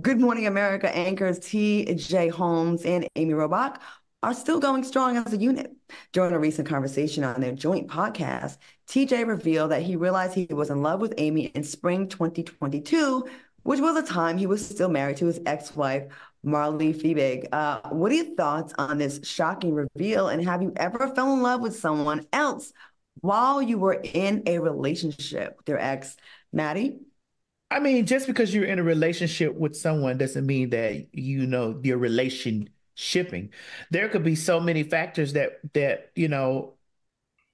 Good Morning America anchors T.J. Holmes and Amy Robach are still going strong as a unit. During a recent conversation on their joint podcast, TJ revealed that he realized he was in love with Amy in spring 2022, which was a time he was still married to his ex-wife, Marley Fiebig. What are your thoughts on this shocking reveal? And have you ever fell in love with someone else while you were in a relationship with your ex, Maddie? I mean, just because you're in a relationship with someone doesn't mean that your relation shipping. There could be so many factors that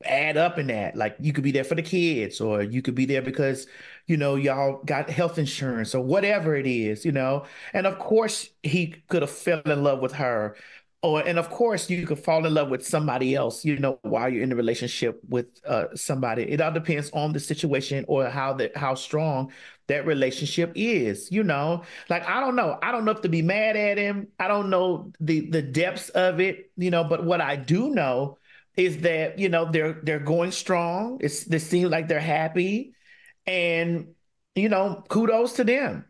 add up in that. Like you could be there for the kids, or you could be there because, y'all got health insurance or whatever it is. And of course, he could have fell in love with her. And of course, you could fall in love with somebody else, while you're in a relationship with somebody. It all depends on the situation or how strong that relationship is. Like I don't know. I don't know if to be mad at him. I don't know the depths of it, but what I do know is that they're going strong. They seem like they're happy, and kudos to them.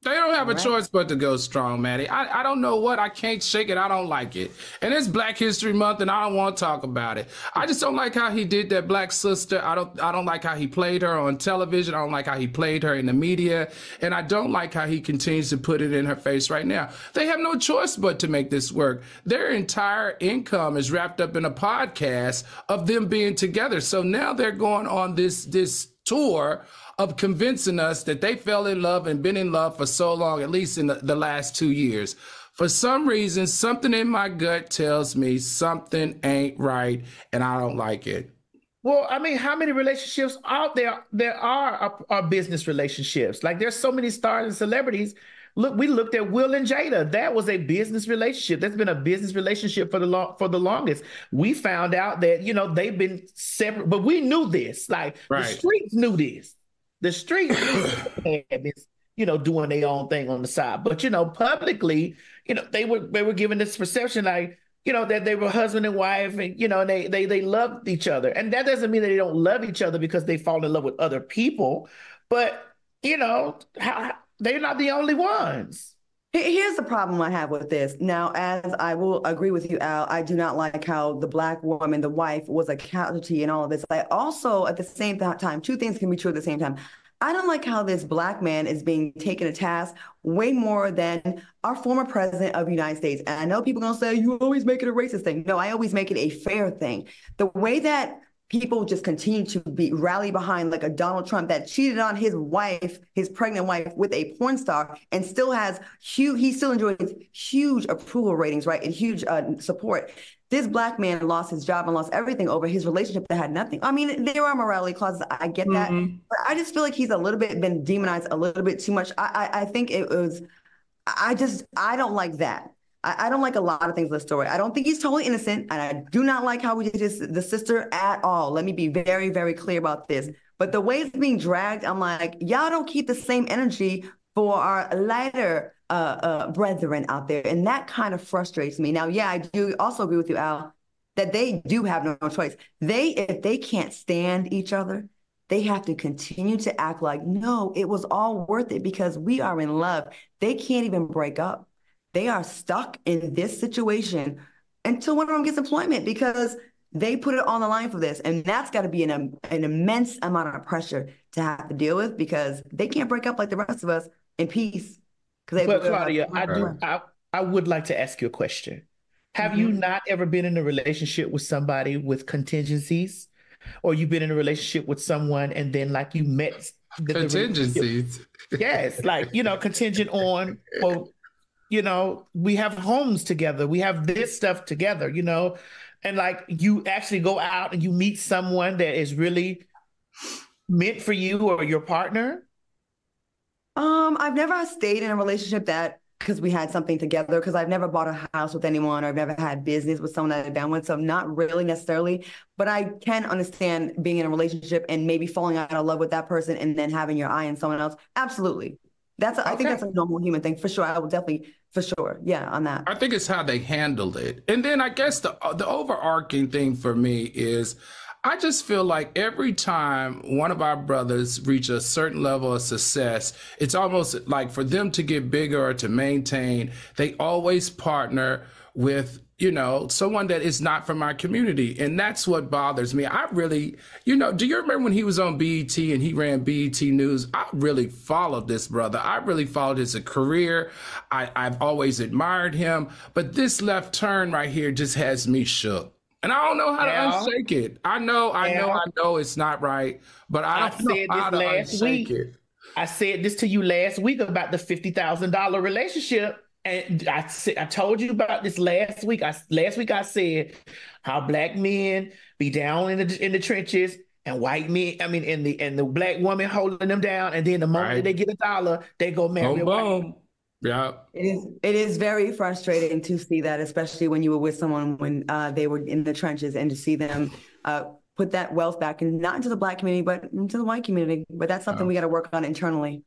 They don't have All a right. choice but to go strong, Maddie. I don't know what. I can't shake it. I don't like it. And it's Black History Month, and I don't want to talk about it. I just don't like how he did that black sister. I don't like how he played her on television. I don't like how he played her in the media. And I don't like how he continues to put it in her face right now. They have no choice but to make this work. Their entire income is wrapped up in a podcast of them being together. So now they're going on this tour of convincing us that they fell in love and been in love for so long, at least in the last 2 years. For some reason, something in my gut tells me something ain't right, and I don't like it. Well, I mean, how many relationships out there are business relationships? Like there's so many stars and celebrities. Look, we looked at Will and Jada. That was a business relationship. That's been a business relationship for the longest. We found out that they've been separate, but we knew this. Like the Right. streets knew this. The streets knew they had been, doing their own thing on the side. But publicly, they were given this perception like, that they were husband and wife and they loved each other. And that doesn't mean that they don't love each other because they fall in love with other people. But they're not the only ones. Here's the problem I have with this. Now, as I will agree with you, Al, I do not like how the black woman, the wife, was a casualty in all of this. I also, at the same time, two things can be true at the same time. I don't like how this black man is being taken to task way more than our former president of the United States. And I know people are going to say, you always make it a racist thing. No, I always make it a fair thing. The way that people just continue to rally behind like a Donald Trump that cheated on his wife, his pregnant wife, with a porn star, and still has he still enjoys huge approval ratings, right, and huge support. This black man lost his job and lost everything over his relationship that had nothing. I mean, there are morality clauses. I get that, but I just feel like he's a little bit been demonized a little bit too much. I think it was. I don't like that. I don't like a lot of things in the story. I don't think he's totally innocent, and I do not like how we did the sister at all. Let me be very, very clear about this. But the way it's being dragged, I'm like, y'all don't keep the same energy for our lighter brethren out there, and that kind of frustrates me. Now, yeah, I do also agree with you, Al, that they do have no choice. If they can't stand each other, they have to continue to act like, no, it was all worth it because we are in love. They can't even break up. They are stuck in this situation until one of them gets employment because they put it on the line for this. And that's got to be an immense amount of pressure to have to deal with because they can't break up like the rest of us in peace. But Claudia, I would like to ask you a question. Have you not ever been in a relationship with somebody with contingencies? Or you've been in a relationship with someone and then like you met Contingencies. yes, like contingent on, well, we have homes together, we have this stuff together, and like you actually go out and you meet someone that is really meant for you or your partner. I've never stayed in a relationship that because we had something together, because I've never bought a house with anyone or I've never had business with someone that I've been with. So not really necessarily, but I can understand being in a relationship and maybe falling out of love with that person and then having your eye on someone else. Absolutely. I think that's a normal human thing for sure. I will definitely, for sure. Yeah, on that. I think it's how they handled it. And then I guess the overarching thing for me is I just feel like every time one of our brothers reach a certain level of success, it's almost like for them to get bigger or to maintain, they always partner with, someone that is not from our community. And that's what bothers me. I really, do you remember when he was on BET and he ran BET News? I really followed this brother. I really followed his career. I've always admired him. But this left turn right here just has me shook. And I don't know how to unshake it. I know it's not right, but I don't know how to unshake it. I said this to you last week about the $50,000 relationship. And I told you about this last week. Last week I said how black men be down in the trenches and white men, and the black woman holding them down. And then the moment that they get $1, they go marry a white. Yeah. It is very frustrating to see that, especially when you were with someone when they were in the trenches, and to see them put that wealth back not into the black community, but into the white community. But that's something we got to work on internally.